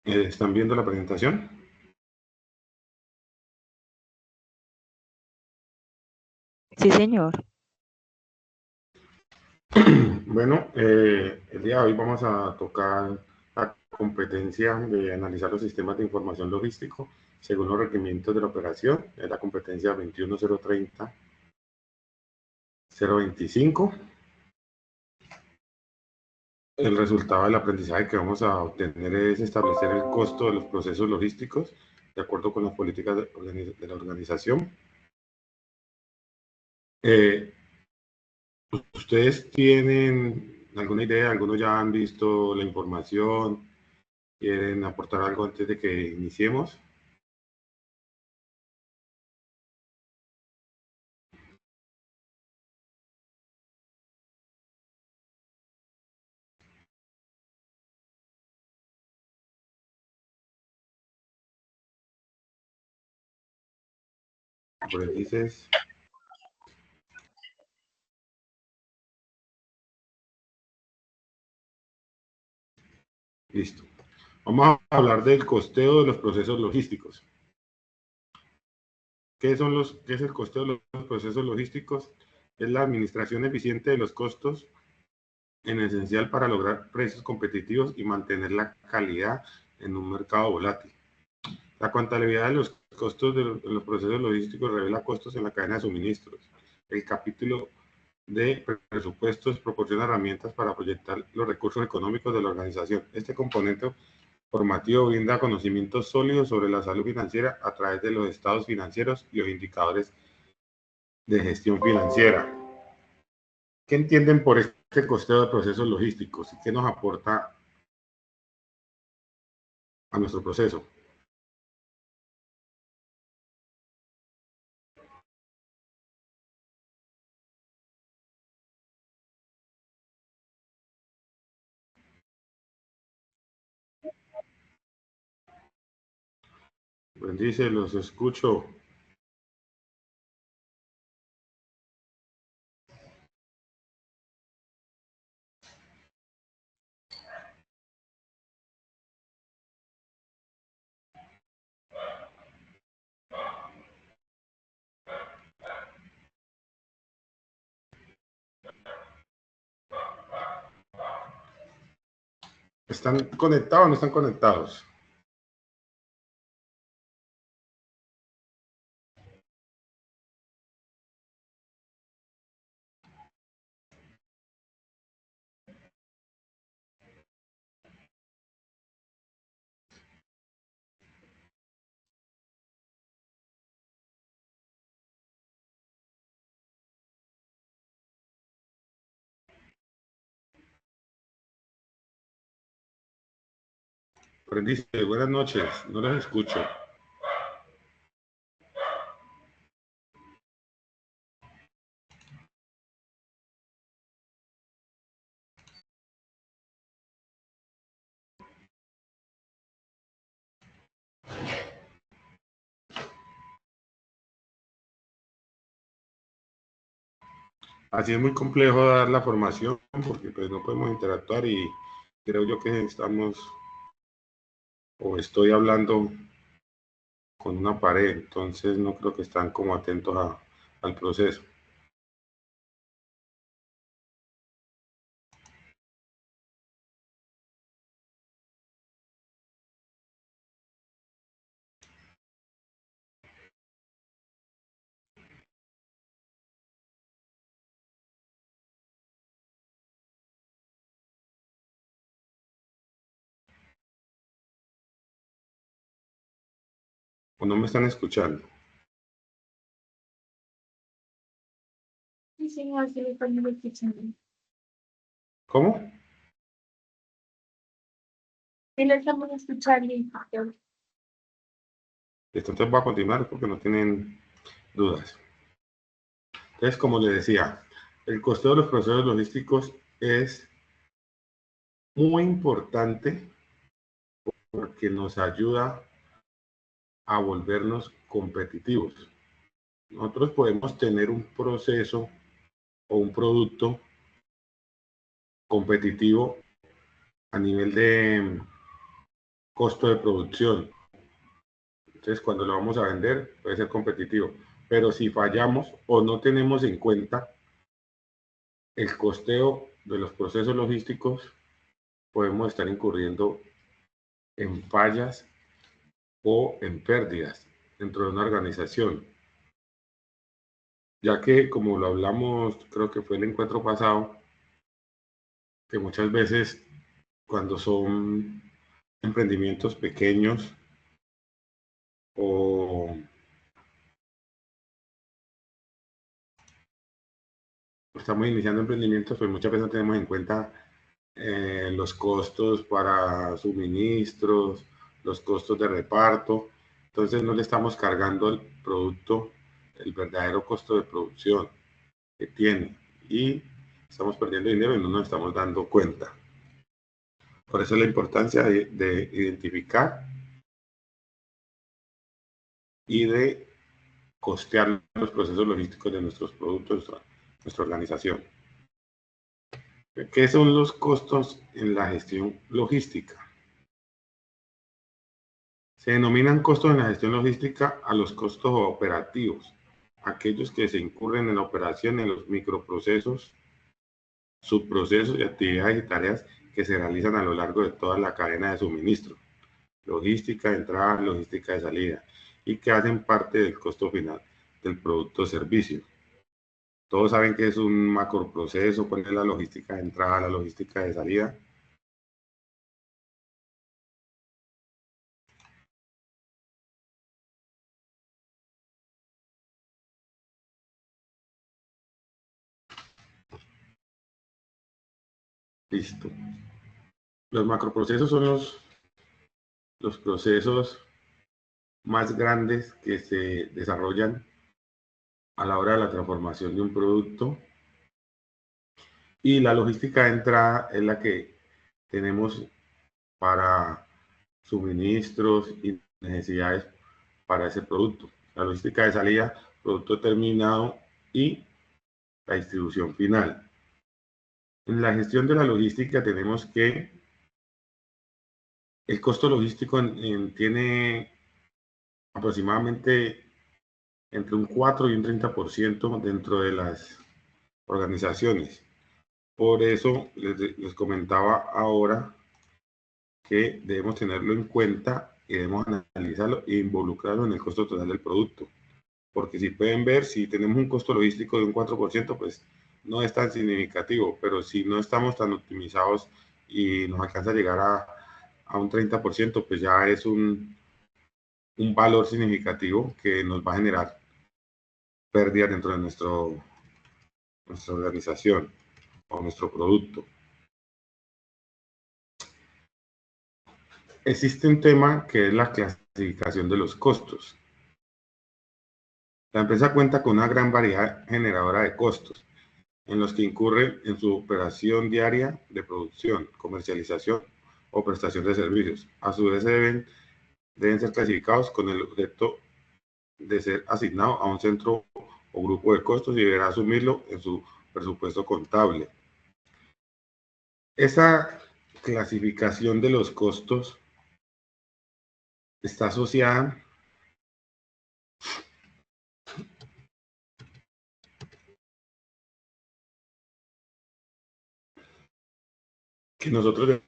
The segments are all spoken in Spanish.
¿Están viendo la presentación? Sí, señor. Bueno, el día de hoy vamos a tocar la competencia de analizar los sistemas de información logístico según los requerimientos de la operación. Es la competencia 21030-025. El resultado del aprendizaje que vamos a obtener es establecer el costo de los procesos logísticos de acuerdo con las políticas de la organización. ¿Ustedes tienen alguna idea? ¿Algunos ya han visto la información? ¿Quieren aportar algo antes de que iniciemos? Aprendices. Listo. Vamos a hablar del costeo de los procesos logísticos. ¿Qué es el costeo de los procesos logísticos? Es la administración eficiente de los costos, en esencial para lograr precios competitivos y mantener la calidad en un mercado volátil. La contabilidad de los costos de los procesos logísticos revela costos en la cadena de suministros. El capítulo de presupuestos proporciona herramientas para proyectar los recursos económicos de la organización. Este componente formativo brinda conocimientos sólidos sobre la salud financiera a través de los estados financieros y los indicadores de gestión financiera. ¿Qué entienden por este costeo de procesos logísticos y qué nos aporta a nuestro proceso? Bendice, los escucho. ¿Están conectados o no están conectados? Bendice, buenas noches, no los escucho. Así es muy complejo dar la formación porque pues no podemos interactuar y creo yo que estamos o estoy hablando con una pared, entonces no creo que están como atentos al proceso. ¿O no me están escuchando? Sí, señor, sí, estamos escuchando. ¿Cómo? Sí, lo estamos escuchando. Entonces voy a continuar porque no tienen dudas. Entonces, como les decía, el costeo de los procesos logísticos es muy importante porque nos ayuda a volvernos competitivos. Nosotros podemos tener un proceso o un producto competitivo a nivel costo de producción. Entonces, cuando lo vamos a vender, puede ser competitivo. Pero si fallamos o no tenemos en cuenta el costeo de los procesos logísticos, podemos estar incurriendo en fallas o en pérdidas dentro de una organización. Ya que, como lo hablamos, creo que fue el encuentro pasado, que muchas veces cuando son emprendimientos pequeños o estamos iniciando emprendimientos, pues muchas veces no tenemos en cuenta los costos para suministros, los costos de reparto. Entonces no le estamos cargando al producto el verdadero costo de producción que tiene y estamos perdiendo dinero y no nos estamos dando cuenta. Por eso la importancia de identificar y de costear los procesos logísticos de nuestros productos, nuestra organización. ¿Qué son los costos en la gestión logística? Se denominan costos en la gestión logística a los costos operativos, aquellos que se incurren en la operación en los microprocesos, subprocesos y actividades y tareas que se realizan a lo largo de toda la cadena de suministro, logística de entrada, logística de salida, y que hacen parte del costo final del producto o servicio. Todos saben que es un macroproceso, cuál es la logística de entrada, la logística de salida. Listo. Los macroprocesos son los procesos más grandes que se desarrollan a la hora de la transformación de un producto. Y la logística de entrada es la que tenemos para suministros y necesidades para ese producto. La logística de salida, producto terminado y la distribución final. En la gestión de la logística tenemos que el costo logístico tiene aproximadamente entre un 4 y un 30% dentro de las organizaciones. Por eso les comentaba ahora que debemos tenerlo en cuenta y debemos analizarlo e involucrarlo en el costo total del producto. Porque si pueden ver, si tenemos un costo logístico de un 4%, pues no es tan significativo, pero si no estamos tan optimizados y nos alcanza a llegar a un 30%, pues ya es un valor significativo que nos va a generar pérdidas dentro de nuestra organización o nuestro producto. Existe un tema que es la clasificación de los costos. La empresa cuenta con una gran variedad generadora de costos, en los que incurre en su operación diaria de producción, comercialización o prestación de servicios. A su vez deben ser clasificados con el objeto de ser asignado a un centro o grupo de costos y deberá asumirlo en su presupuesto contable. Esa clasificación de los costos está asociada que nosotros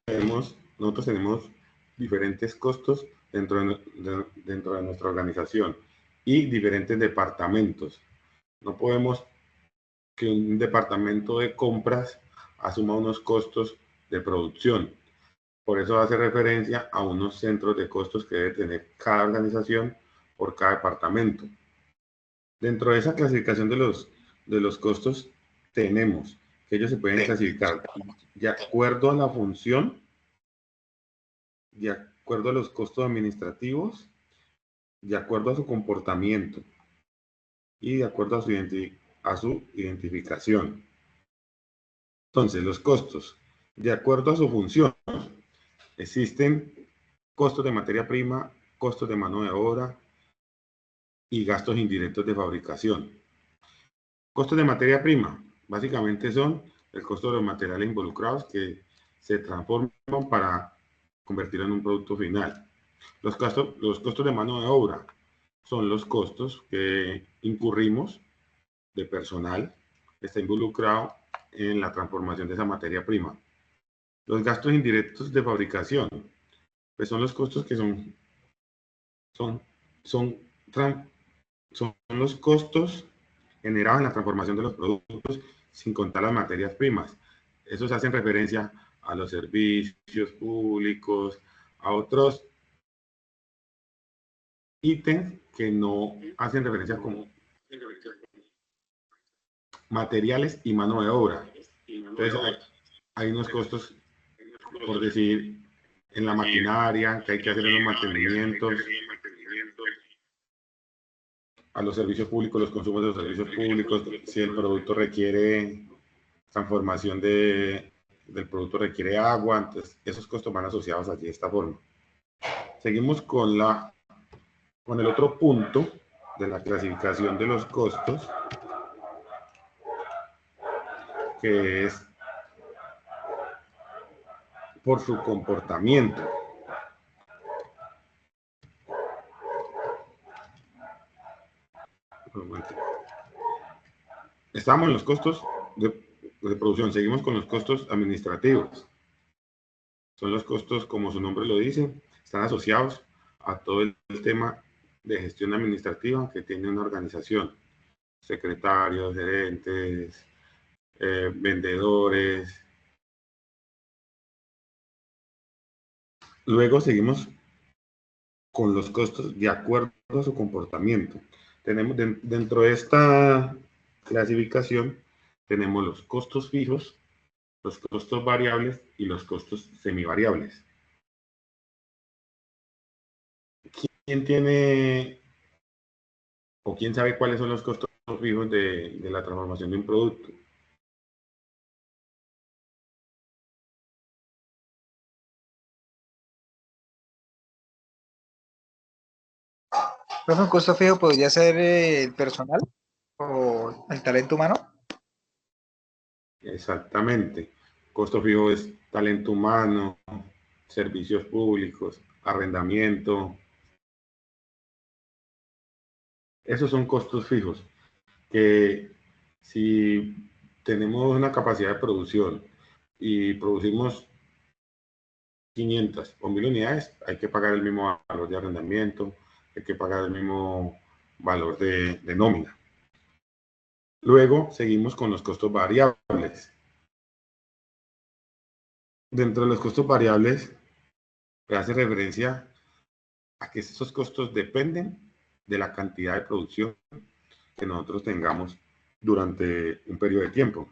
tenemos diferentes costos dentro de nuestra organización y diferentes departamentos. No podemos que un departamento de compras asuma unos costos de producción. Por eso hace referencia a unos centros de costos que debe tener cada organización por cada departamento. Dentro de esa clasificación de los costos tenemos que ellos se pueden clasificar de acuerdo a la función, de acuerdo a los costos administrativos, de acuerdo a su comportamiento y de acuerdo a su identificación. Entonces, los costos, de acuerdo a su función, existen costos de materia prima, costos de mano de obra y gastos indirectos de fabricación. Costos de materia prima, básicamente son el costo de los materiales involucrados que se transforman para convertirlo en un producto final. Los costos de mano de obra son los costos que incurrimos de personal que está involucrado en la transformación de esa materia prima. Los gastos indirectos de fabricación, pues son los costos que son los costos generados en la transformación de los productos sin contar las materias primas. Esos hacen referencia a los servicios públicos, a otros ítems que no hacen referencia como materiales y mano de obra. Entonces hay unos costos, por decir, en la maquinaria, que hay que hacer los mantenimientos, a los servicios públicos, los consumos de los servicios públicos, si el producto requiere transformación del producto requiere agua, entonces esos costos van asociados allí de esta forma. Seguimos con el otro punto de la clasificación de los costos, que es por su comportamiento. Estamos en los costos de producción, seguimos con los costos administrativos. Son los costos, como su nombre lo dice, están asociados a todo el tema de gestión administrativa que tiene una organización. Secretarios, gerentes, vendedores. Luego seguimos con los costos de acuerdo a su comportamiento. Tenemos dentro de esta clasificación, tenemos los costos fijos, los costos variables y los costos semivariables. ¿Quién tiene o quién sabe cuáles son los costos fijos de la transformación de un producto? ¿Un costo fijo podría ser el personal o el talento humano? Exactamente. Costo fijo es talento humano, servicios públicos, arrendamiento. Esos son costos fijos que si tenemos una capacidad de producción y producimos 500 o 1000 unidades, hay que pagar el mismo valor de arrendamiento, hay que pagar el mismo valor de nómina. Luego seguimos con los costos variables. Dentro de los costos variables se hace referencia a que esos costos dependen de la cantidad de producción que nosotros tengamos durante un periodo de tiempo.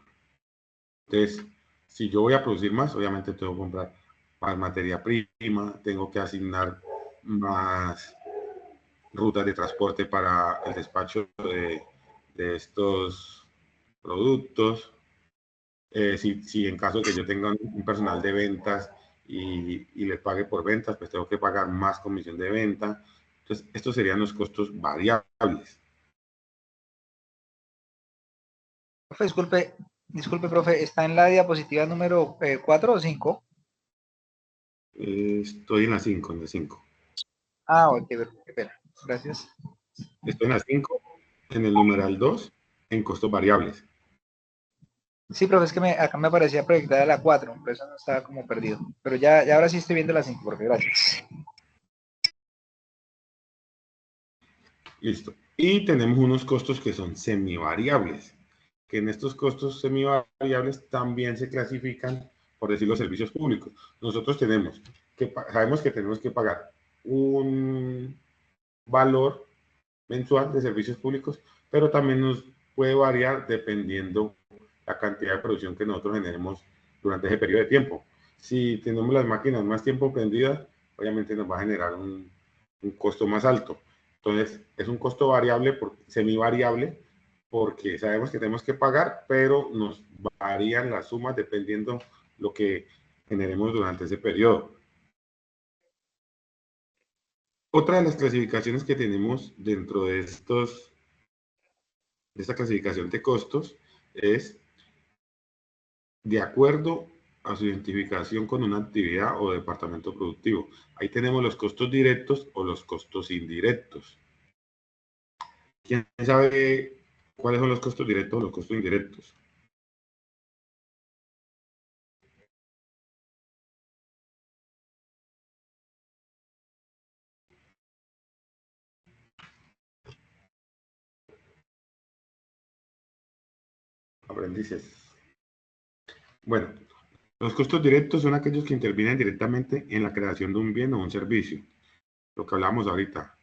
Entonces, si yo voy a producir más, obviamente tengo que comprar más materia prima, tengo que asignar más rutas de transporte para el despacho de estos productos. Si en caso de que yo tenga un personal de ventas y les pague por ventas, pues tengo que pagar más comisión de venta. Entonces, estos serían los costos variables. Profe, disculpe, profe, ¿está en la diapositiva número 4 o 5? Estoy en la 5, en la 5. Ah, ok, perfecto. Gracias. Estoy en la 5, en el numeral 2, en costos variables. Sí, profe, es que acá me aparecía proyectada la 4, por eso no estaba como perdido. Pero ya ahora sí estoy viendo la 5, profe, gracias. Listo. Y tenemos unos costos que son semivariables, que en estos costos semivariables también se clasifican, por decir, los servicios públicos. Nosotros sabemos que tenemos que pagar un valor mensual de servicios públicos, pero también nos puede variar dependiendo la cantidad de producción que nosotros generemos durante ese periodo de tiempo. Si tenemos las máquinas más tiempo prendidas, obviamente nos va a generar un costo más alto. Entonces, es un costo variable, semivariable, porque sabemos que tenemos que pagar, pero nos varían las sumas dependiendo lo que generemos durante ese periodo. Otra de las clasificaciones que tenemos dentro de esta clasificación de costos es de acuerdo a su identificación con una actividad o departamento productivo. Ahí tenemos los costos directos o los costos indirectos. ¿Quién sabe cuáles son los costos directos o los costos indirectos? Aprendices. Bueno, los costos directos son aquellos que intervienen directamente en la creación de un bien o un servicio. Lo que hablamos ahorita.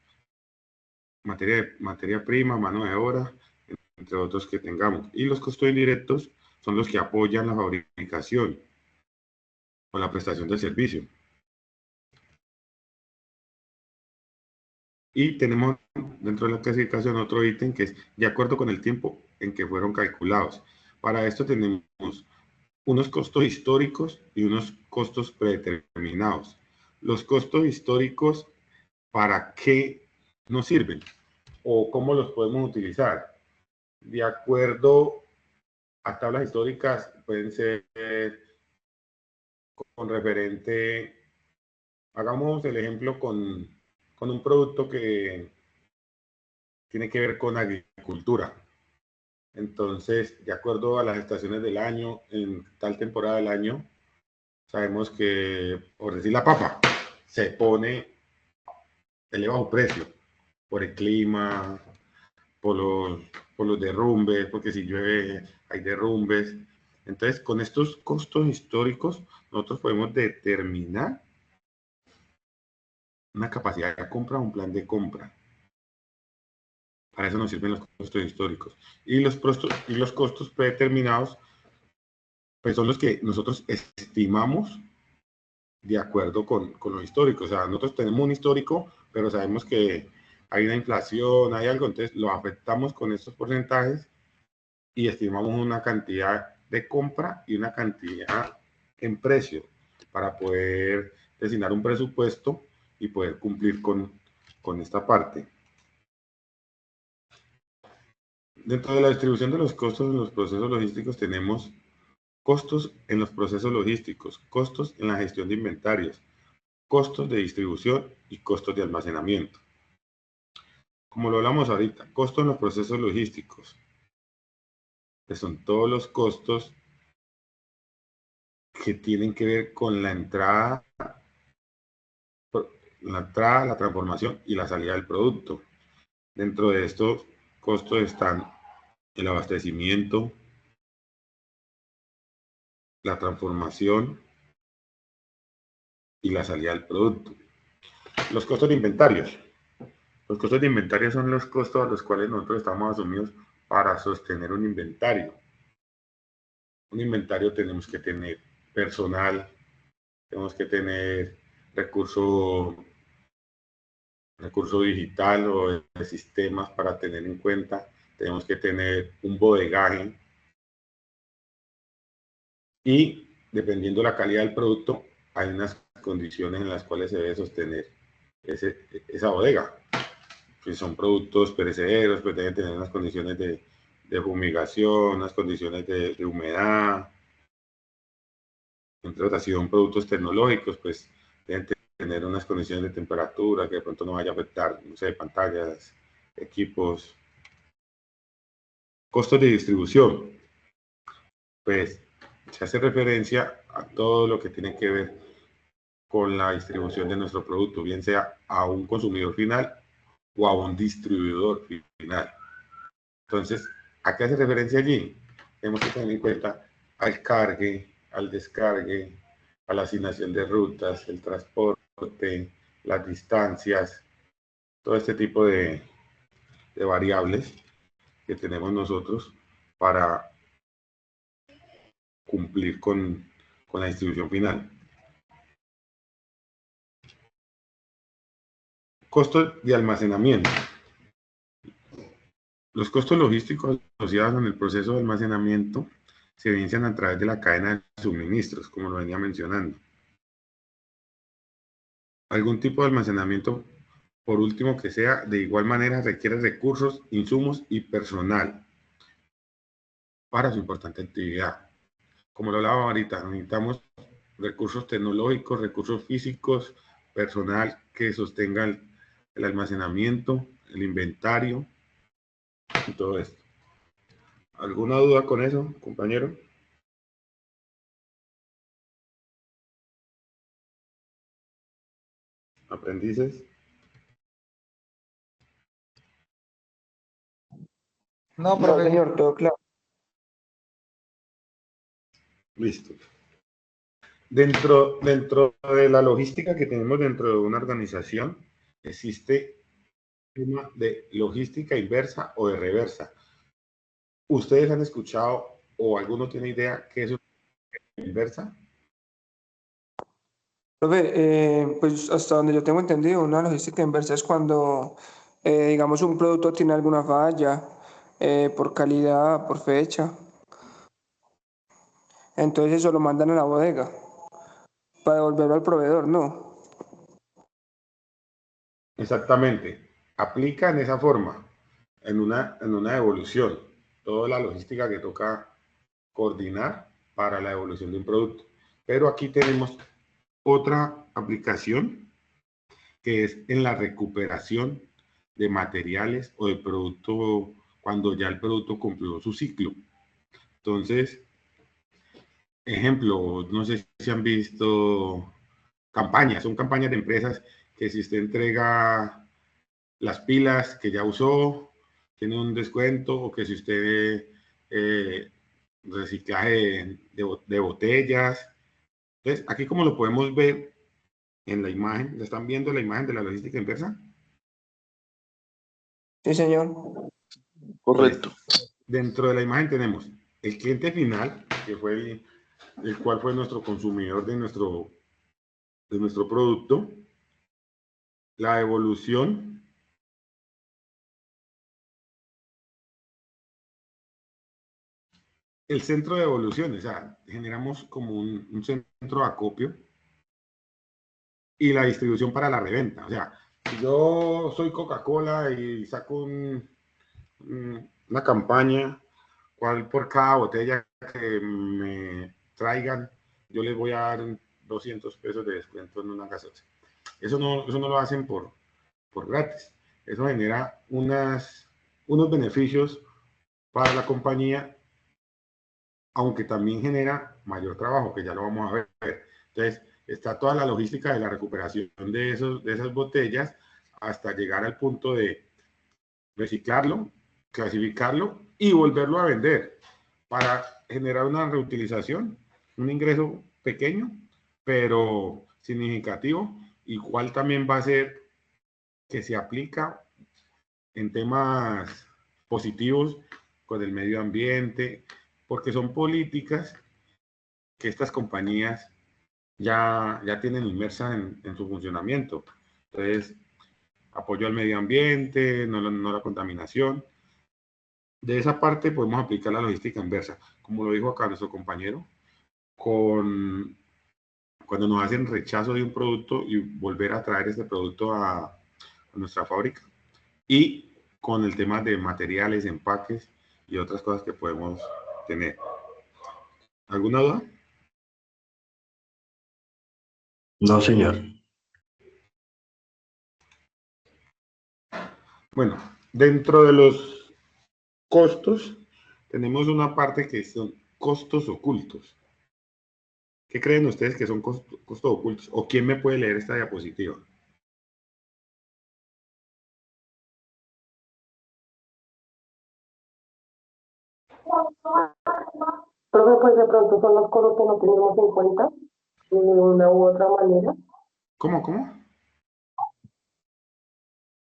Materia prima, mano de obra, entre otros que tengamos. Y los costos indirectos son los que apoyan la fabricación o la prestación del servicio. Y tenemos dentro de la clasificación otro ítem que es de acuerdo con el tiempo en que fueron calculados. Para esto tenemos unos costos históricos y unos costos predeterminados. Los costos históricos, ¿para qué nos sirven? ¿O cómo los podemos utilizar? De acuerdo a tablas históricas, pueden ser con referente, hagamos el ejemplo con un producto que tiene que ver con agricultura. Entonces, de acuerdo a las estaciones del año, en tal temporada del año, sabemos que, por decir la papa, se pone elevado precio por el clima, por los derrumbes, porque si llueve hay derrumbes. Entonces, con estos costos históricos, nosotros podemos determinar una capacidad de compra o un plan de compra. Para eso nos sirven los costos históricos. Y los costos predeterminados, pues son los que nosotros estimamos de acuerdo con lo histórico. O sea, nosotros tenemos un histórico, pero sabemos que hay una inflación, hay algo, entonces lo afectamos con estos porcentajes y estimamos una cantidad de compra y una cantidad en precio para poder designar un presupuesto y poder cumplir con esta parte. Dentro de la distribución de los costos en los procesos logísticos tenemos costos en los procesos logísticos, costos en la gestión de inventarios, costos de distribución y costos de almacenamiento. Como lo hablamos ahorita, costos en los procesos logísticos, que son todos los costos que tienen que ver con la entrada, la transformación y la salida del producto. Dentro de estos costos están el abastecimiento, la transformación y la salida del producto. Los costos de inventarios. Los costos de inventario son los costos a los cuales nosotros estamos asumidos para sostener un inventario. Un inventario tenemos que tener personal, tenemos que tener recurso digital o de sistemas para tener en cuenta, tenemos que tener un bodegaje y dependiendo de la calidad del producto, hay unas condiciones en las cuales se debe sostener esa bodega. Si son productos perecederos, pues deben tener unas condiciones de fumigación, unas condiciones de humedad, entre otras. Si son productos tecnológicos, pues deben tener unas condiciones de temperatura que de pronto no vaya a afectar, no sé, pantallas, equipos. Costos de distribución, pues se hace referencia a todo lo que tiene que ver con la distribución de nuestro producto, bien sea a un consumidor final o a un distribuidor final. Entonces, ¿a qué hace referencia allí? Tenemos que tener en cuenta al cargue, al descargue, a la asignación de rutas, el transporte, las distancias, todo este tipo de variables que tenemos nosotros para cumplir con la distribución final. Costos de almacenamiento. Los costos logísticos asociados en el proceso de almacenamiento se evidencian a través de la cadena de suministros, como lo venía mencionando. Algún tipo de almacenamiento, por último que sea, de igual manera requiere recursos, insumos y personal para su importante actividad. como lo hablaba ahorita, necesitamos recursos tecnológicos, recursos físicos, personal que sostenga el almacenamiento, el inventario y todo esto. ¿Alguna duda con eso, compañero? ¿Aprendices? No, No, profe. señor, todo claro. Listo. Dentro de la logística que tenemos dentro de una organización, existe tema de logística inversa o de reversa. ¿Ustedes han escuchado o alguno tiene idea qué es una inversa? Profe, pues hasta donde yo tengo entendido, una logística inversa es cuando, digamos, un producto tiene alguna falla por calidad, por fecha. Entonces eso lo mandan a la bodega para devolverlo al proveedor, ¿no? Exactamente. Aplica en esa forma, en una evolución, toda la logística que toca coordinar para la evolución de un producto. Pero aquí tenemos otra aplicación que es en la recuperación de materiales o de producto cuando ya el producto cumplió su ciclo. Entonces, ejemplo, no sé si han visto campañas, son campañas de empresas que si usted entrega las pilas que ya usó, tiene un descuento, o que si usted reciclaje de botellas. Entonces, aquí como lo podemos ver en la imagen, ¿le están viendo la imagen de la logística inversa? Sí, señor. Correcto. Dentro de la imagen tenemos el cliente final, que fue el cual fue nuestro consumidor de nuestro producto, la evolución, el centro de evolución, o sea, generamos como un centro de acopio y la distribución para la reventa. O sea, si yo soy Coca-Cola y saco una campaña, cual por cada botella que me traigan, yo les voy a dar 200 pesos de descuento en una gaseosa. Eso no lo hacen por gratis. Eso genera unos beneficios para la compañía, aunque también genera mayor trabajo, que ya lo vamos a ver. Entonces, está toda la logística de la recuperación de esas botellas hasta llegar al punto de reciclarlo, clasificarlo y volverlo a vender para generar una reutilización, un ingreso pequeño, pero significativo, y cual también va a ser que se aplica en temas positivos con el medio ambiente, porque son políticas que estas compañías ya tienen inmersas en su funcionamiento. Entonces, apoyo al medio ambiente, no la contaminación. De esa parte podemos aplicar la logística inversa, como lo dijo acá nuestro compañero, cuando nos hacen rechazo de un producto y volver a traer este producto a nuestra fábrica, y con el tema de materiales, empaques y otras cosas que podemos tener. ¿Alguna duda? No, señor. Bueno, dentro de los costos, tenemos una parte que son costos ocultos. ¿Qué creen ustedes que son costos ocultos? ¿O quién me puede leer esta diapositiva? Profe, pues de pronto son los costos que no tenemos en cuenta de una u otra manera. ¿Cómo?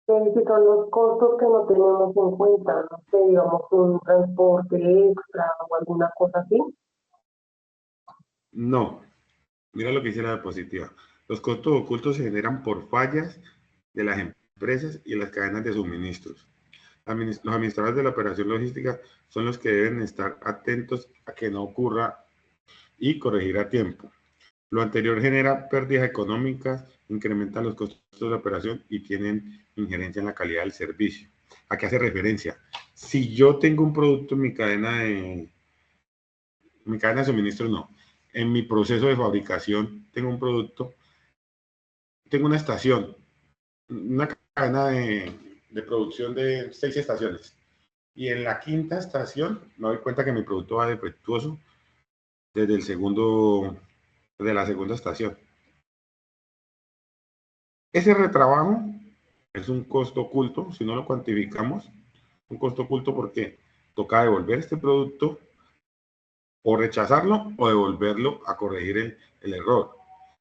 Si son los costos que no tenemos en cuenta, no sé, digamos un transporte extra o alguna cosa así. No. Mira lo que dice la diapositiva. Los costos ocultos se generan por fallas de las empresas y las cadenas de suministros. Los administradores de la operación logística son los que deben estar atentos a que no ocurra y corregir a tiempo. Lo anterior genera pérdidas económicas, incrementa los costos de la operación y tienen injerencia en la calidad del servicio. ¿A qué hace referencia? Si yo tengo un producto en mi cadena En mi cadena de suministro no. En mi proceso de fabricación tengo un producto, tengo una estación, una cadena de producción de 6 estaciones. Y en la quinta estación me doy cuenta que mi producto va defectuoso desde la segunda estación. Ese retrabajo es un costo oculto, si no lo cuantificamos, un costo oculto porque toca devolver este producto o rechazarlo o devolverlo a corregir el error.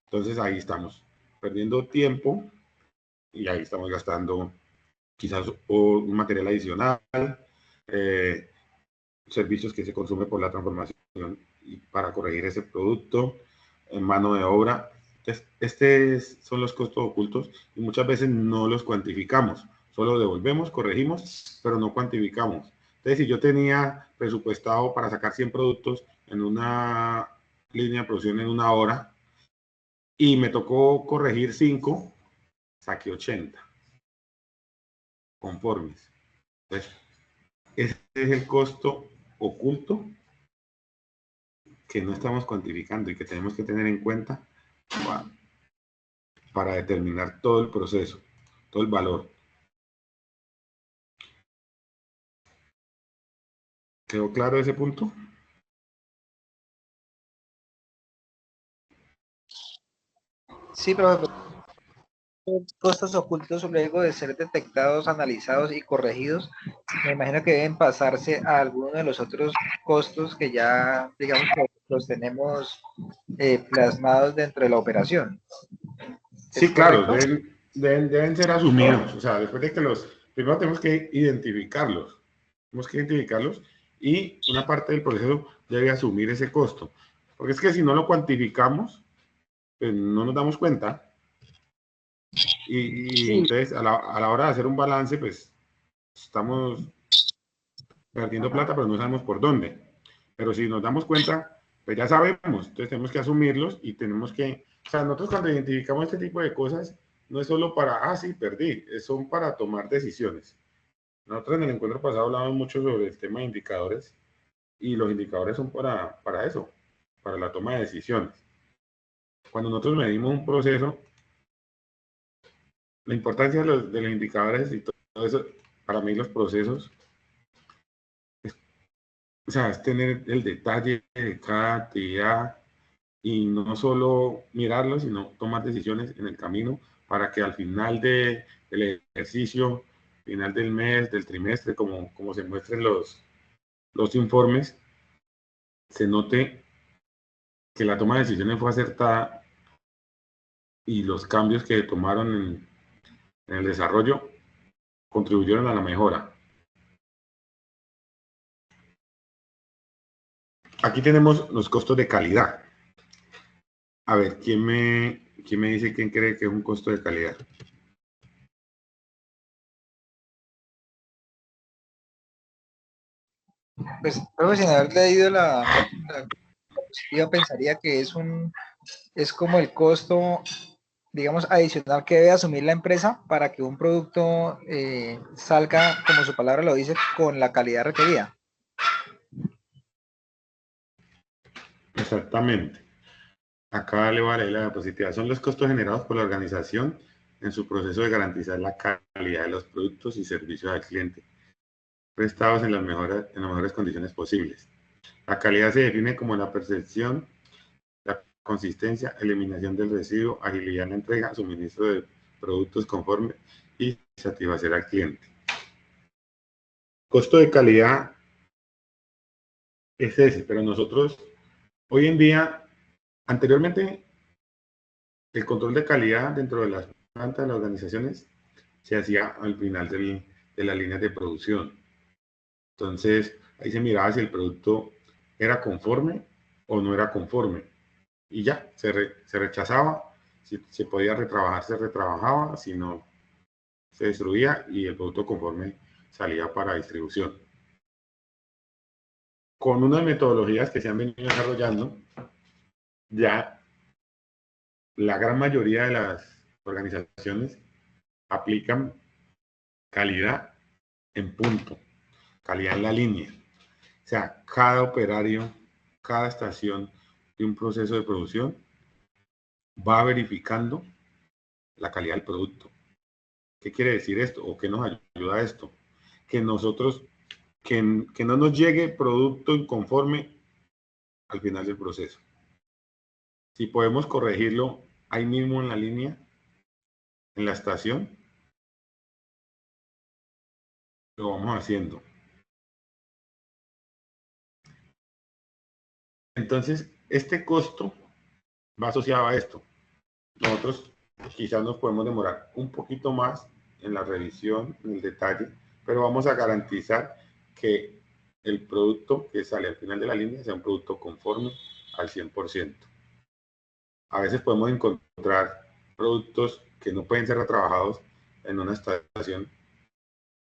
Entonces ahí estamos perdiendo tiempo y ahí estamos gastando quizás un material adicional, servicios que se consume por la transformación y para corregir ese producto, en mano de obra. Estos son los costos ocultos y muchas veces no los cuantificamos, solo devolvemos, corregimos, pero no cuantificamos. Entonces, si yo tenía presupuestado para sacar 100 productos en una línea de producción en una hora y me tocó corregir 5, saqué 80 conformes. Entonces, ese es el costo oculto que no estamos cuantificando y que tenemos que tener en cuenta para determinar todo el proceso, todo el valor. ¿Quedó claro ese punto? Sí, profe, costos ocultos luego de ser detectados, analizados y corregidos, me imagino que deben pasarse a alguno de los otros costos que ya, digamos, que los tenemos plasmados dentro de la operación. Sí, claro, deben ser asumidos. O sea, después de que primero tenemos que identificarlos. Tenemos que identificarlos y una parte del proceso debe asumir ese costo. Porque es que si no lo cuantificamos, pues no nos damos cuenta. Y Sí. entonces a la hora de hacer un balance, pues estamos perdiendo plata, pero no sabemos por dónde. Pero si nos damos cuenta, pues ya sabemos, entonces tenemos que asumirlos y tenemos que, o sea, nosotros cuando identificamos este tipo de cosas, no es solo para, sí, perdí, son para tomar decisiones. Nosotros en el encuentro pasado hablamos mucho sobre el tema de indicadores y los indicadores son para eso, para la toma de decisiones. Cuando nosotros medimos un proceso, la importancia de los indicadores y todo eso, para mí los procesos, o sea, es tener el detalle de cada actividad y no solo mirarlo, sino tomar decisiones en el camino para que al final del ejercicio, final del mes, del trimestre, como se muestren los informes, se note que la toma de decisiones fue acertada y los cambios que tomaron en el desarrollo contribuyeron a la mejora. Aquí tenemos los costos de calidad. A ver, ¿quién me dice quién cree que es un costo de calidad? Pues, profe, sin haber leído la yo pensaría que es como el costo, digamos, adicional que debe asumir la empresa para que un producto salga, como su palabra lo dice, con la calidad requerida. Exactamente. Acá le vale la diapositiva. Son los costos generados por la organización en su proceso de garantizar la calidad de los productos y servicios al cliente, prestados en las mejores condiciones posibles. La calidad se define como la percepción, la consistencia, eliminación del residuo, agilidad en la entrega, suministro de productos conforme y satisfacer al cliente. Costo de calidad es ese, pero nosotros hoy en día, anteriormente, el control de calidad dentro de las plantas de las organizaciones se hacía al final de las líneas de producción. Entonces, ahí se miraba si el producto era conforme o no era conforme. Y ya, se rechazaba. Si se podía retrabajar, se retrabajaba. Si no, se destruía y el producto conforme salía para distribución. Con unas metodologías que se han venido desarrollando, ya la gran mayoría de las organizaciones aplican calidad en punto, calidad en la línea. O sea, cada operario, cada estación de un proceso de producción va verificando la calidad del producto. ¿Qué quiere decir esto? ¿O qué nos ayuda esto? Que nosotros, que no nos llegue producto inconforme al final del proceso. Si podemos corregirlo ahí mismo en la línea, en la estación, lo vamos haciendo. Entonces, este costo va asociado a esto. Nosotros quizás nos podemos demorar un poquito más en la revisión, en el detalle, pero vamos a garantizar que el producto que sale al final de la línea sea un producto conforme al 100%. A veces podemos encontrar productos que no pueden ser retrabajados en una estación,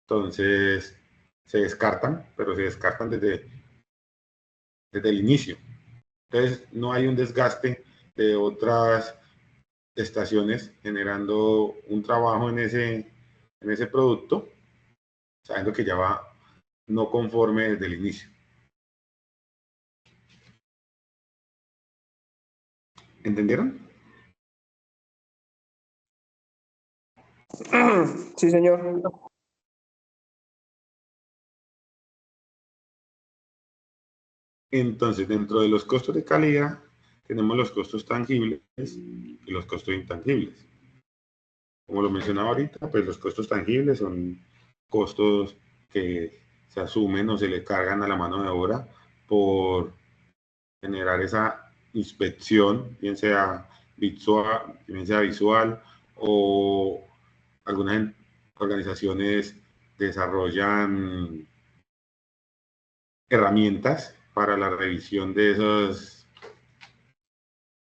entonces se descartan, pero se descartan desde el inicio. Entonces no hay un desgaste de otras estaciones generando un trabajo en ese producto, sabiendo que ya va no conforme desde el inicio. ¿Entendieron? Sí, señor. Entonces, dentro de los costos de calidad, tenemos los costos tangibles y los costos intangibles. Como lo mencionaba ahorita, pues los costos tangibles son costos que se asumen o se le cargan a la mano de obra por generar esa inspección, bien sea visual o algunas organizaciones desarrollan herramientas para la revisión de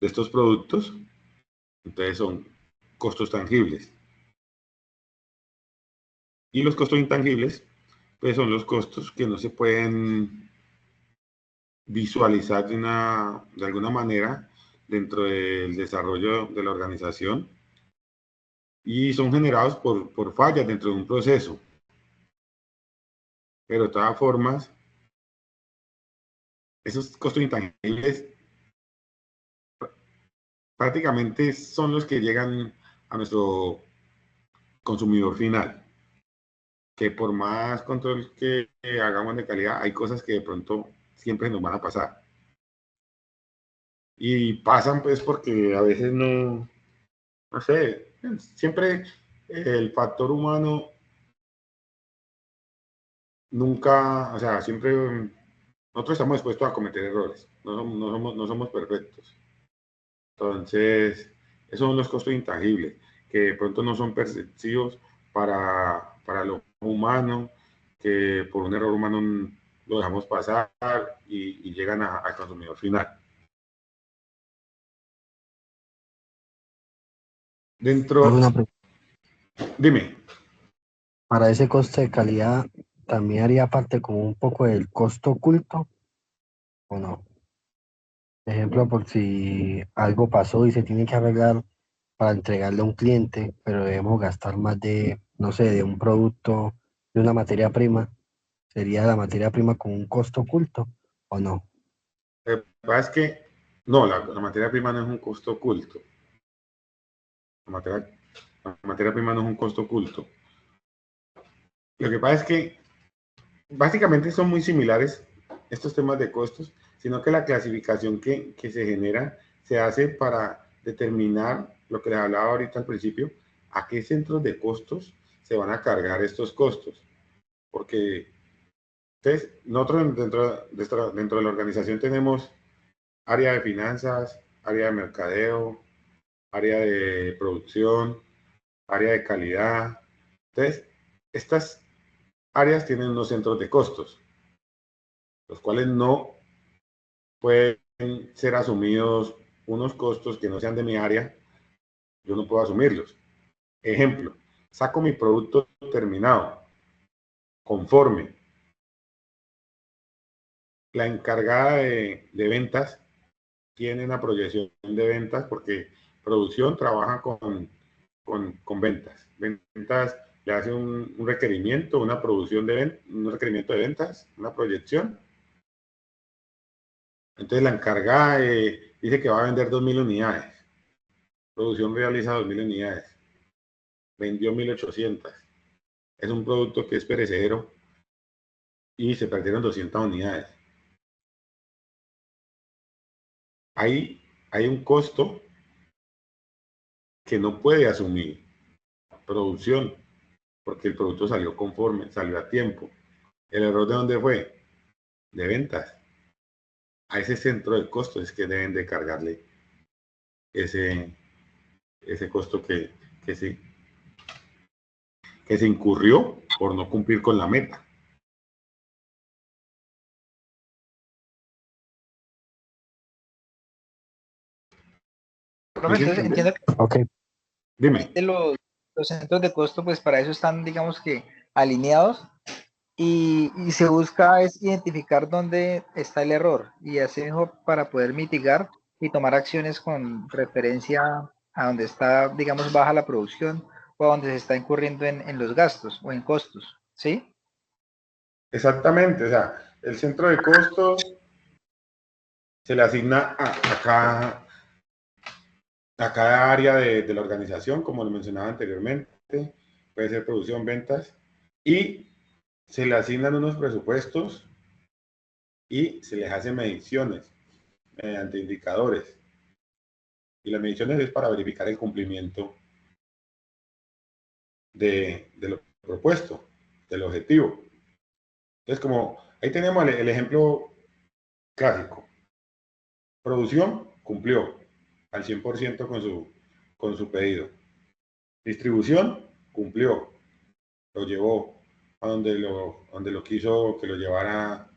estos productos. Entonces son costos tangibles. Y los costos intangibles, pues son los costos que no se pueden visualizar de alguna manera dentro del desarrollo de la organización y son generados por fallas dentro de un proceso. Pero de todas formas, esos costos intangibles prácticamente son los que llegan a nuestro consumidor final. Que por más control que hagamos de calidad, hay cosas que de pronto siempre nos van a pasar. Y pasan pues porque a veces no sé, siempre el factor humano nunca, o sea, siempre nosotros estamos dispuestos a cometer errores, no somos perfectos. Entonces, esos son los costos intangibles, que de pronto no son perceptivos para lo humano, que por un error humano lo dejamos pasar y llegan al consumidor final. Dime. Para ese costo de calidad, ¿también haría parte como un poco del costo oculto o no? Ejemplo, por si algo pasó y se tiene que arreglar para entregarle a un cliente, pero debemos gastar más de, no sé, de un producto, de una materia prima, ¿sería la materia prima con un costo oculto o no? Lo que pasa es que no, la materia prima no es un costo oculto. La materia prima no es un costo oculto. Lo que pasa es que básicamente son muy similares estos temas de costos, sino que la clasificación que se genera se hace para determinar lo que les hablaba ahorita al principio, a qué centros de costos se van a cargar estos costos. Porque entonces, nosotros dentro de la organización tenemos área de finanzas, área de mercadeo, área de producción, área de calidad. Entonces, estas áreas tienen unos centros de costos, los cuales no pueden ser asumidos unos costos que no sean de mi área, yo no puedo asumirlos. Ejemplo, saco mi producto terminado, conforme. La encargada de ventas tiene una proyección de ventas porque producción trabaja con ventas. Ventas le hace un requerimiento, una producción un requerimiento de ventas, una proyección. Entonces la encargada dice que va a vender 2.000 unidades. Producción realiza 2.000 unidades. Vendió 1.800. Es un producto que es perecedero y se perdieron 200 unidades. Hay un costo que no puede asumir producción porque el producto salió conforme, salió a tiempo. ¿El error de dónde fue? De ventas. A ese centro de costos es que deben de cargarle ese costo que se incurrió por no cumplir con la meta. Profe, entonces entiendo que Ok, Dime. los centros de costo, pues para eso están, digamos que, alineados y se busca es identificar dónde está el error y así mismo para poder mitigar y tomar acciones con referencia a donde está, digamos, baja la producción o a donde se está incurriendo en los gastos o en costos, ¿sí? Exactamente, o sea, el centro de costos se le asigna a cada área de la organización, como lo mencionaba anteriormente, puede ser producción, ventas, y se le asignan unos presupuestos y se les hace mediciones mediante indicadores. Y las mediciones es para verificar el cumplimiento de lo propuesto, del objetivo. Entonces, como ahí tenemos el ejemplo clásico. Producción cumplió al 100% con su pedido. Distribución cumplió, lo llevó a donde lo quiso que lo llevara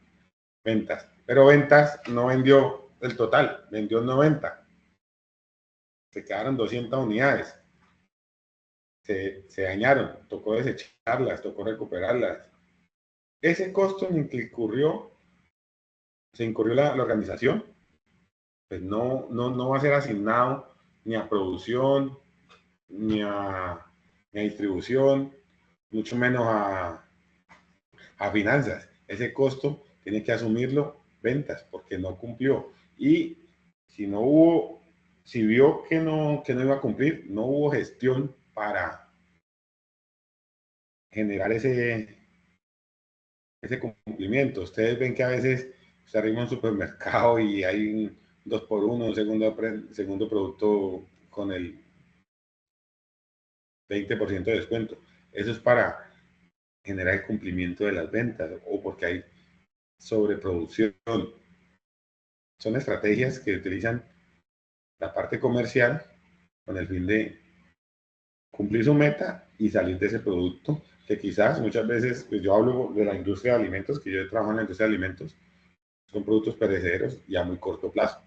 ventas. Pero ventas no vendió el total, vendió 90. Se quedaron 200 unidades. Se dañaron, tocó desecharlas, tocó recuperarlas. Ese costo en el que se incurrió la organización, pues no va a ser asignado ni a producción, ni a distribución, mucho menos a finanzas. Ese costo tiene que asumirlo ventas porque no cumplió. Y si no hubo, si vio que no iba a cumplir, no hubo gestión para generar ese cumplimiento. Ustedes ven que a veces se arriba un supermercado y hay un 2x1, un segundo producto con el 20% de descuento. Eso es para generar el cumplimiento de las ventas o porque hay sobreproducción. Son estrategias que utilizan la parte comercial con el fin de cumplir su meta y salir de ese producto que quizás muchas veces, pues yo hablo de la industria de alimentos, que yo trabajo en la industria de alimentos, son productos perecederos y a muy corto plazo.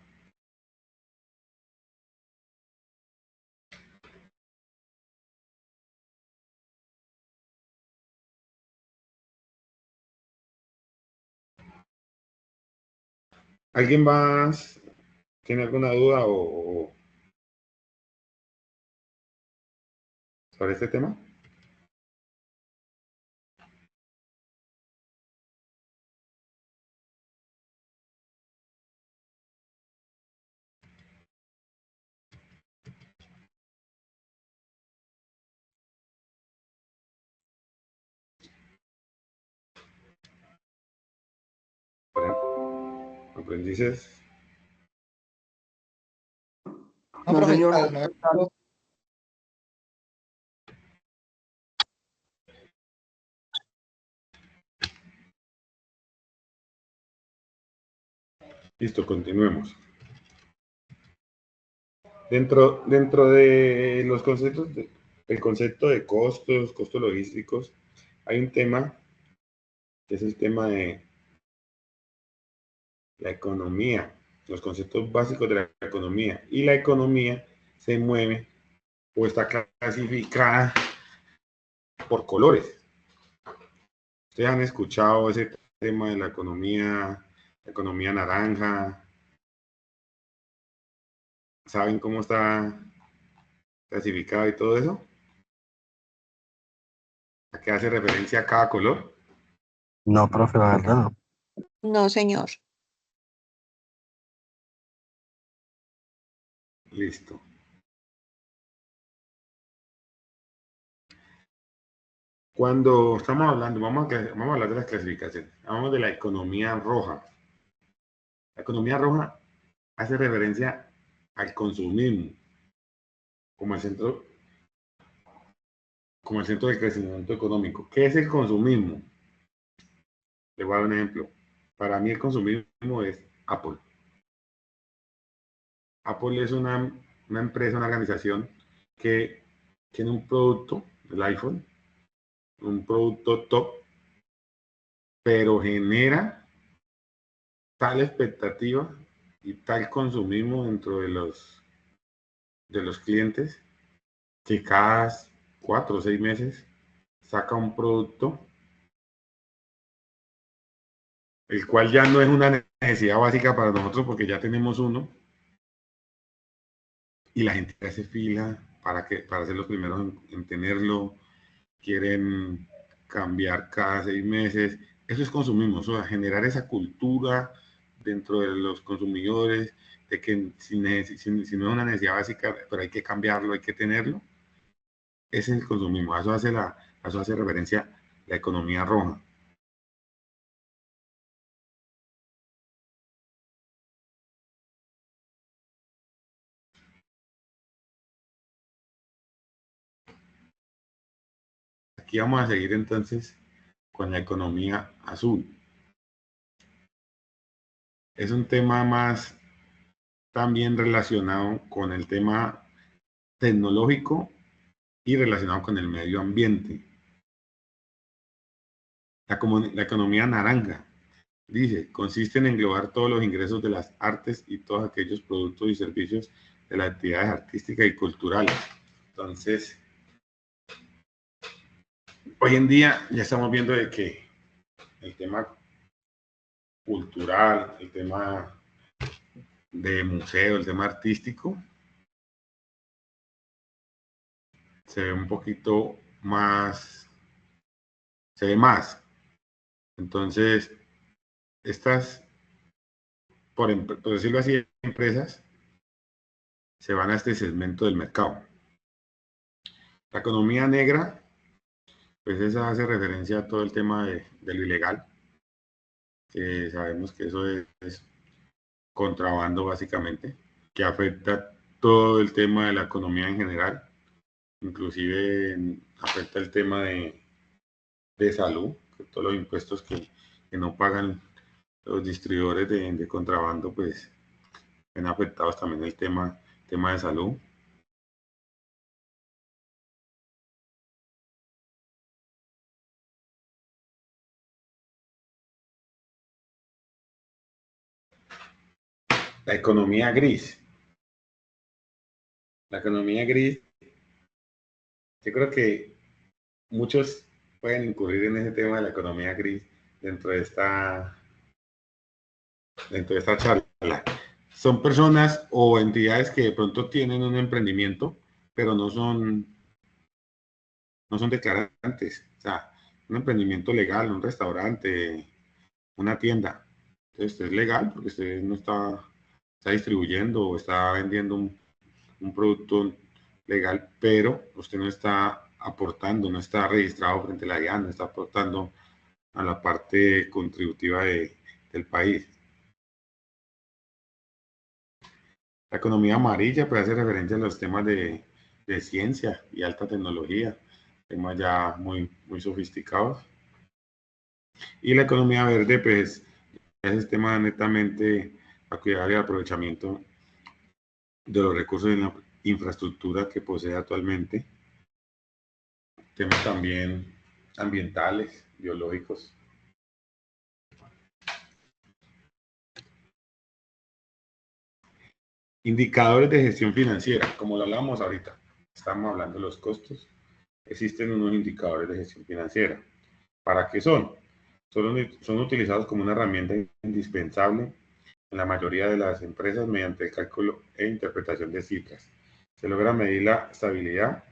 ¿Alguien más tiene alguna duda sobre este tema? Aprendices. No, No, profe, señor. al momento, Listo, continuemos. Dentro de los conceptos, el concepto de costos logísticos, hay un tema que es el tema de la economía, los conceptos básicos de la economía. Y la economía se mueve o está clasificada por colores. Ustedes han escuchado ese tema de la economía naranja. ¿Saben cómo está clasificado y todo eso? ¿A qué hace referencia a cada color? no, profe, la verdad no. No, señor. Listo. Cuando estamos hablando, vamos a hablar de las clasificaciones. Hablamos de la economía roja. La economía roja hace referencia al consumismo como el centro del crecimiento económico. ¿Qué es el consumismo? Le voy a dar un ejemplo. Para mí el consumismo es Apple. Apple es una empresa, una organización que tiene un producto, el iPhone, un producto top, pero genera tal expectativa y tal consumismo dentro de los clientes que cada 4 o 6 meses saca un producto el cual ya no es una necesidad básica para nosotros porque ya tenemos uno y la gente hace fila para ser los primeros en tenerlo, quieren cambiar cada 6 meses. Eso es consumismo, o sea, generar esa cultura dentro de los consumidores de que si no es una necesidad básica, pero hay que cambiarlo, hay que tenerlo. Ese es el consumismo. A eso hace referencia la economía roja. Aquí vamos a seguir entonces con la economía azul. Es un tema más también relacionado con el tema tecnológico y relacionado con el medio ambiente. La economía naranja, dice, consiste en englobar todos los ingresos de las artes y todos aquellos productos y servicios de las actividades artísticas y culturales. Entonces, hoy en día ya estamos viendo de que el tema cultural, el tema de museo, el tema artístico, se ve un poquito más, se ve más. Entonces, estas, por decirlo así, empresas se van a este segmento del mercado. La economía negra, pues esa hace referencia a todo el tema de lo ilegal, que sabemos que eso es contrabando básicamente, que afecta todo el tema de la economía en general, inclusive afecta el tema de salud, que todos los impuestos que no pagan los distribuidores de contrabando, pues ven afectados también el tema de salud. La economía gris. La economía gris, yo creo que muchos pueden incurrir en ese tema de la economía gris dentro de esta charla. Son personas o entidades que de pronto tienen un emprendimiento, pero no son declarantes. O sea, un emprendimiento legal, un restaurante, una tienda. Entonces, es legal porque usted no está distribuyendo o está vendiendo un producto legal, pero usted no está aportando, no está registrado frente a la DIAN, no está aportando a la parte contributiva del país. La economía amarilla puede hacer referencia a los temas de ciencia y alta tecnología, temas ya muy, muy sofisticados. Y la economía verde, pues, es el tema netamente a cuidar y aprovechamiento de los recursos de la infraestructura que posee actualmente. Temas también ambientales, biológicos. Indicadores de gestión financiera, como lo hablábamos ahorita, estamos hablando de los costos. Existen unos indicadores de gestión financiera. ¿Para qué son? Son utilizados como una herramienta indispensable en la mayoría de las empresas mediante el cálculo e interpretación de cifras. Se logra medir la estabilidad,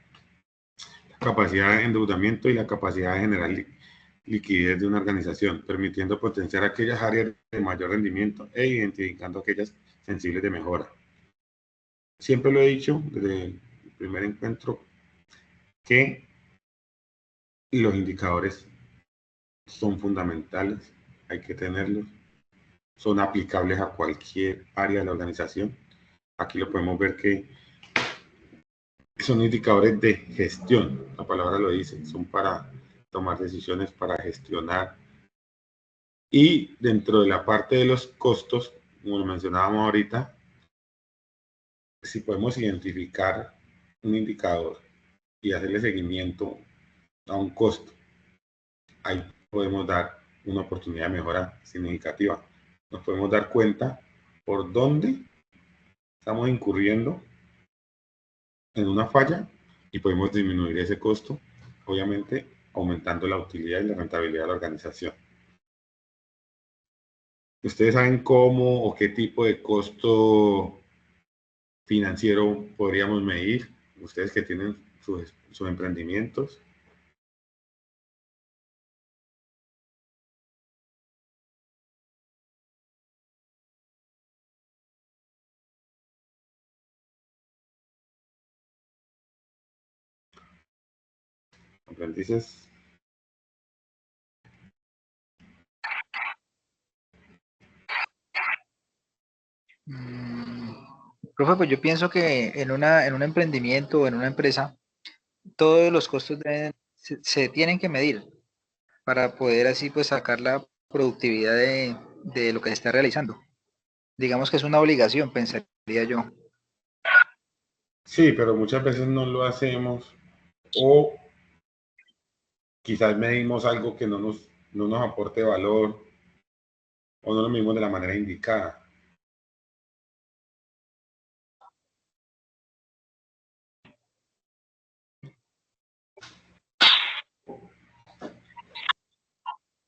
la capacidad de endeudamiento y la capacidad de generar liquidez de una organización, permitiendo potenciar aquellas áreas de mayor rendimiento e identificando aquellas sensibles de mejora. siempre lo he dicho desde el primer encuentro, que los indicadores son fundamentales, hay que tenerlos, son aplicables a cualquier área de la organización. Aquí lo podemos ver que son indicadores de gestión, la palabra lo dice, son para tomar decisiones, para gestionar. Y dentro de la parte de los costos, como lo mencionábamos ahorita, si podemos identificar un indicador y hacerle seguimiento a un costo, ahí podemos dar una oportunidad de mejora significativa. Nos podemos dar cuenta por dónde estamos incurriendo en una falla y podemos disminuir ese costo, obviamente aumentando la utilidad y la rentabilidad de la organización. ¿Ustedes saben cómo o qué tipo de costo financiero podríamos medir? Ustedes que tienen sus emprendimientos. Aprendices. Profe, pues yo pienso que en un emprendimiento o en una empresa, todos los costos se tienen que medir para poder así pues sacar la productividad de lo que se está realizando. Digamos que es una obligación, pensaría yo. Sí, pero muchas veces no lo hacemos o quizás medimos algo que no nos aporte valor o no lo medimos de la manera indicada.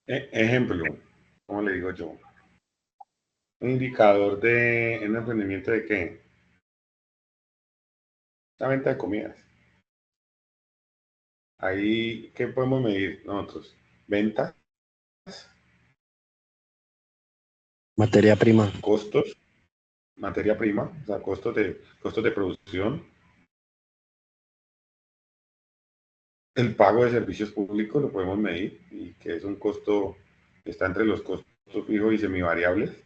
Ejemplo, ¿cómo le digo yo? Un indicador de un emprendimiento de qué? La venta de comidas. Ahí, ¿qué podemos medir nosotros? Ventas, Materia prima. costos, materia prima, o sea, costos de producción, el pago de servicios públicos lo podemos medir y que es un costo que está entre los costos fijos y semivariables.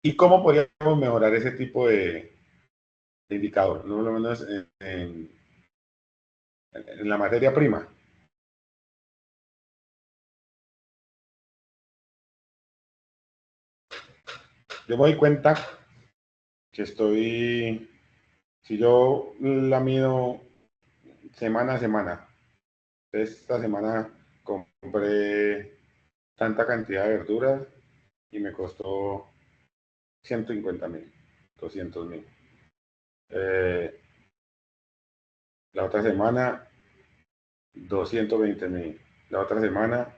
¿Y cómo podríamos mejorar ese tipo de indicador? No lo menos en la materia prima. Yo me doy cuenta que si yo la mido semana a semana, esta semana compré tanta cantidad de verduras y me costó 150.000, 200.000. La otra semana, 220.000. La otra semana,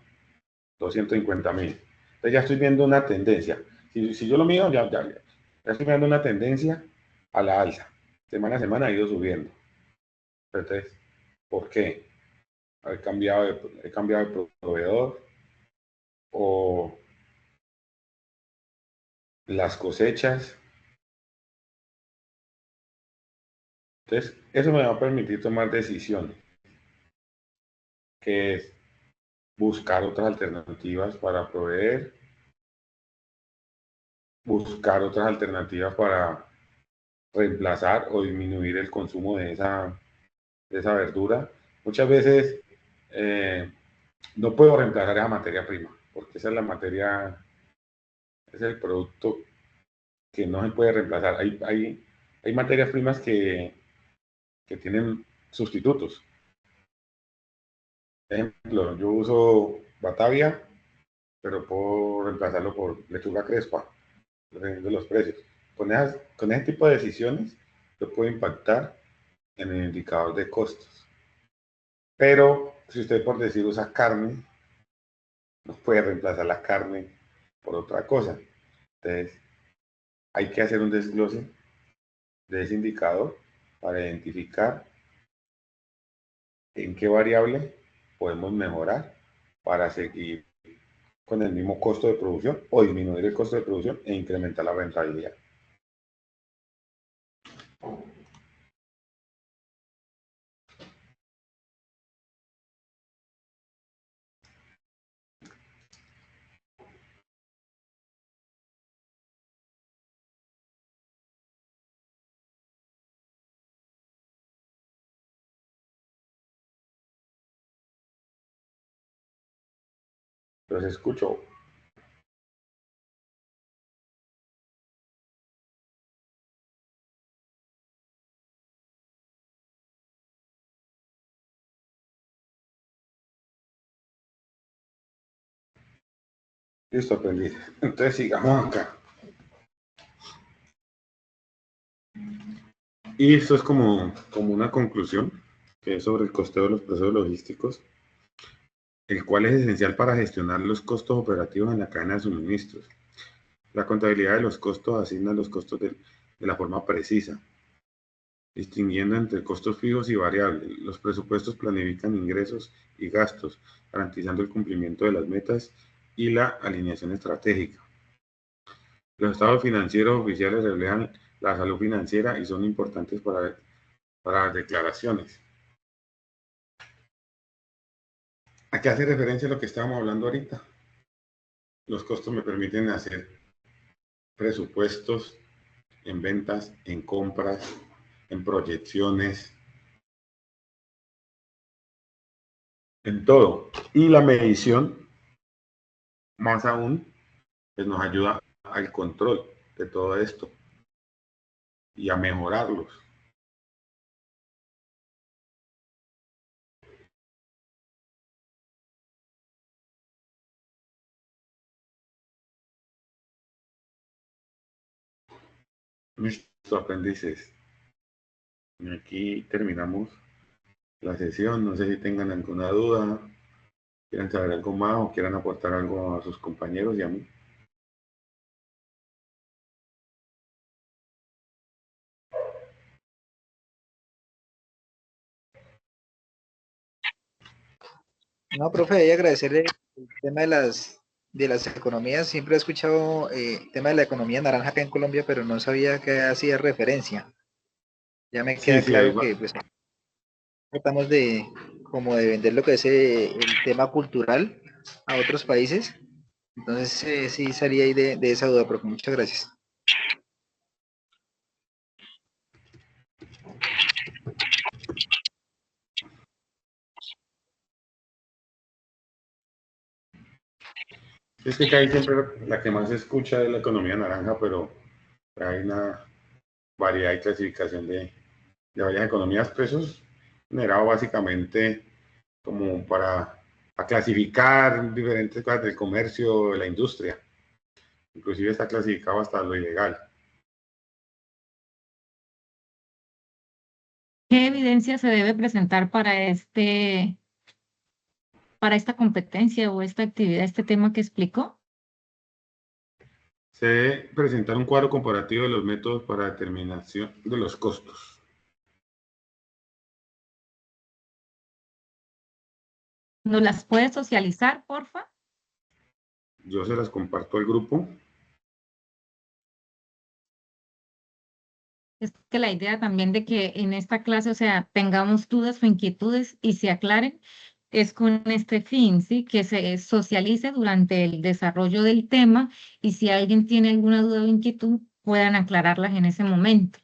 250.000. Entonces ya estoy viendo una tendencia. Si yo lo mido, ya estoy viendo una tendencia a la alza. Semana a semana ha ido subiendo. Entonces, ¿por qué? He cambiado de proveedor o las cosechas. Entonces, eso me va a permitir tomar decisiones, que es buscar otras alternativas para proveer, buscar otras alternativas para reemplazar o disminuir el consumo de esa verdura. Muchas veces no puedo reemplazar esa materia prima, porque esa es la materia, es el producto que no se puede reemplazar. Hay materias primas que tienen sustitutos. Ejemplo, yo uso Batavia, pero puedo reemplazarlo por lechuga crespa, dependiendo de los precios. Con ese tipo de decisiones, yo puedo impactar en el indicador de costos. Pero si usted, por decir, usa carne, no puede reemplazar la carne por otra cosa. Entonces, hay que hacer un desglose de ese indicador para identificar en qué variable podemos mejorar para seguir con el mismo costo de producción o disminuir el costo de producción e incrementar la rentabilidad. Los escucho. Listo, aprendiz. Entonces sigamos acá. Y esto es como una conclusión, que es sobre el costeo de los procesos logísticos, el cual es esencial para gestionar los costos operativos en la cadena de suministros. La contabilidad de los costos asigna los costos de la forma precisa, distinguiendo entre costos fijos y variables. Los presupuestos planifican ingresos y gastos, garantizando el cumplimiento de las metas y la alineación estratégica. Los estados financieros oficiales reflejan la salud financiera y son importantes para las declaraciones. ¿A qué hace referencia a lo que estábamos hablando ahorita? Los costos me permiten hacer presupuestos en ventas, en compras, en proyecciones, en todo. Y la medición, más aún, pues nos ayuda al control de todo esto y a mejorarlos. Listo, aprendices. Aquí terminamos la sesión. No sé si tengan alguna duda, quieran saber algo más o quieran aportar algo a sus compañeros y a mí. No, profe, y agradecerle el tema de las economías. Siempre he escuchado el tema de la economía naranja acá en Colombia, pero no sabía que hacía referencia. Ya me Sí, queda sí, ahí claro va. que pues tratamos de como de vender lo que es el tema cultural a otros países. Entonces sí salí ahí de esa duda, profe. Muchas gracias. Es que acá hay siempre la que más se escucha es la economía naranja, pero hay una variedad y clasificación de varias economías. Pues eso es generado básicamente como para clasificar diferentes cosas del comercio, de la industria. Inclusive está clasificado hasta lo ilegal. ¿Qué evidencia se debe presentar para esta competencia o esta actividad, este tema que explicó? Se debe presentar un cuadro comparativo de los métodos para determinación de los costos. ¿Nos las puede socializar, porfa? Yo se las comparto al grupo. Es que la idea también de que en esta clase, o sea, tengamos dudas o inquietudes y se aclaren, es con este fin, ¿sí? Que se socialice durante el desarrollo del tema y si alguien tiene alguna duda o inquietud, puedan aclararlas en ese momento.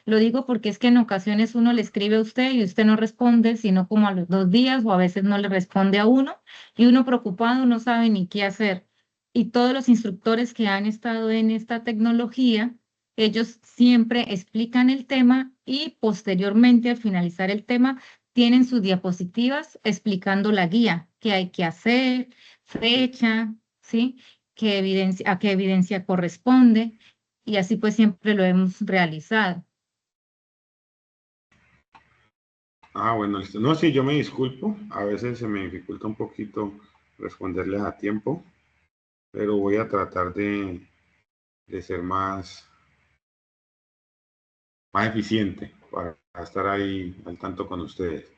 Lo digo porque es que en ocasiones uno le escribe a usted y usted no responde, sino como a los 2 días o a veces no le responde a uno y uno preocupado no sabe ni qué hacer. Y todos los instructores que han estado en esta tecnología, ellos siempre explican el tema y posteriormente al finalizar el tema tienen sus diapositivas explicando la guía, qué hay que hacer, fecha, ¿sí? A qué evidencia corresponde y así pues siempre lo hemos realizado. Ah, bueno, listo. No, sí, yo me disculpo. A veces se me dificulta un poquito responderles a tiempo, pero voy a tratar de ser más eficiente para estar ahí al tanto con ustedes.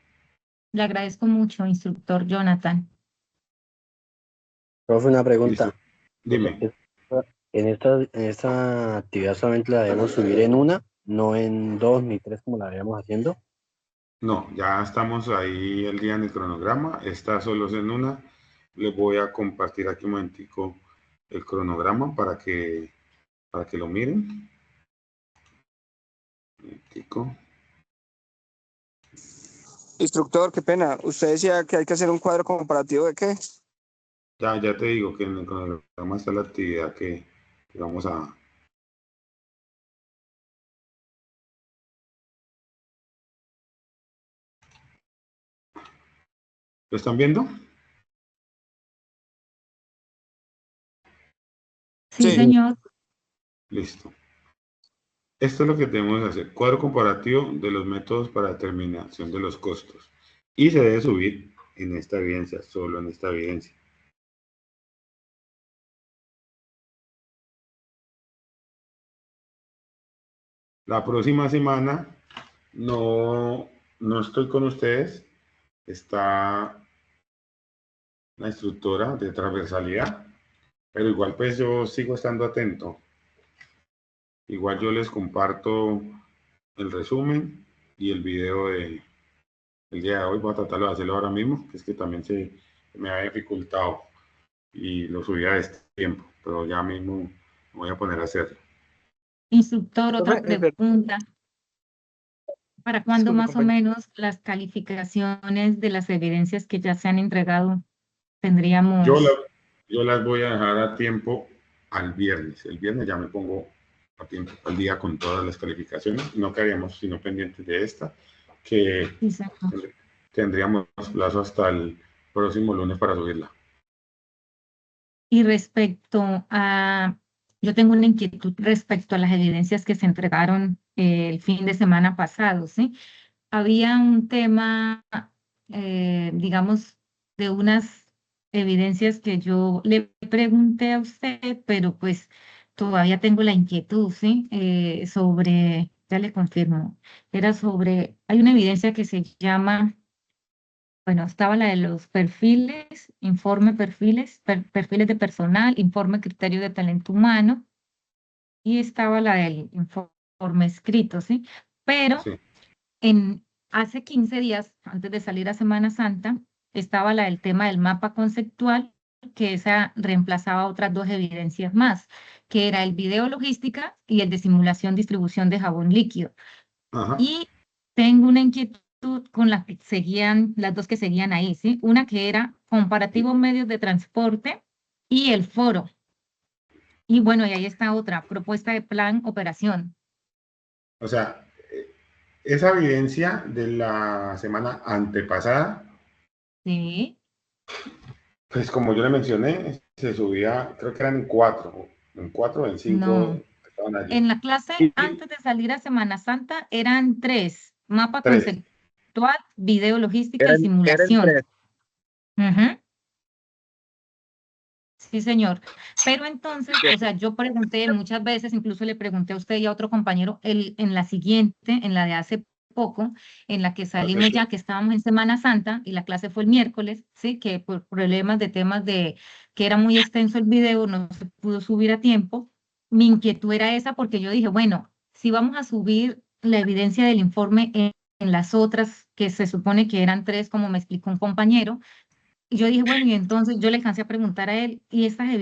Le agradezco mucho, instructor Jonathan. Profe, una Listo. pregunta. Dime. En esta actividad solamente la debemos subir en una, no en dos ni tres como la habíamos haciendo. No, ya estamos ahí el día en el cronograma. Esta solo es en una. Les voy a compartir aquí un momentico el cronograma para que lo miren. Un momentico. Instructor, qué pena. Usted decía que hay que hacer un cuadro comparativo de qué. Ya te digo que en el cronograma está la actividad que vamos a... ¿Lo están viendo? Sí, Sí. señor. Listo. Esto es lo que tenemos que hacer. Cuadro comparativo de los métodos para determinación de los costos. Y se debe subir en esta evidencia, solo en esta evidencia. La próxima semana no estoy con ustedes. Está la instructora de transversalidad, pero igual pues yo sigo estando atento. Igual yo les comparto el resumen y el video del día de hoy. Voy a tratarlo de hacerlo ahora mismo, que es que también se me ha dificultado y lo subí a este tiempo, pero ya mismo me voy a poner a hacerlo. Instructor, otra Profe, pregunta. ¿Para cuándo disculpe, más o compañero. menos las calificaciones de las evidencias que ya se han entregado tendríamos? Yo las voy a dejar a tiempo al viernes. El viernes ya me pongo a tiempo al día con todas las calificaciones. No quedaríamos sino pendientes de esta, que Sí, señor. tendríamos plazo hasta el próximo lunes para subirla. Y respecto a, yo tengo una inquietud respecto a las evidencias que se entregaron el fin de semana pasado, ¿sí? Había un tema, digamos, de unas evidencias que yo le pregunté a usted, pero pues todavía tengo la inquietud, ¿sí? Sobre, ya le confirmo, era sobre, hay una evidencia que se llama, bueno, estaba la de los perfiles, informe perfiles, perfiles de personal, informe criterio de talento humano, y estaba la del informe escrito, ¿sí? Pero Sí. hace 15 días, antes de salir a Semana Santa, estaba la del tema del mapa conceptual, que esa reemplazaba otras dos evidencias más, que era el video logística y el de simulación distribución de jabón líquido. Ajá. Y tengo una inquietud con las que seguían, las dos que seguían ahí, ¿sí? Una que era comparativo medios de transporte y el foro. Y bueno, y ahí está otra, propuesta de plan operación. O sea, esa evidencia de la semana antepasada, Sí. pues como yo le mencioné, se subía, creo que eran en cuatro o en cinco No. estaban allí. En la clase Y antes de salir a Semana Santa eran tres, mapa tres. conceptual, video logística y Eran simulación. tres. Ujú. Sí, señor. Pero entonces, o sea, yo pregunté muchas veces, incluso le pregunté a usted y a otro compañero, en la siguiente, en la de hace poco, en la que salimos ya, que estábamos en Semana Santa, y la clase fue el miércoles, sí, que por problemas de temas de que era muy extenso el video, no se pudo subir a tiempo. Mi inquietud era esa porque yo dije, bueno, si vamos a subir la evidencia del informe en las otras, que se supone que eran tres, como me explicó un compañero, y yo dije, bueno, y entonces yo le alcancé a preguntar a él, ¿y estas evidencias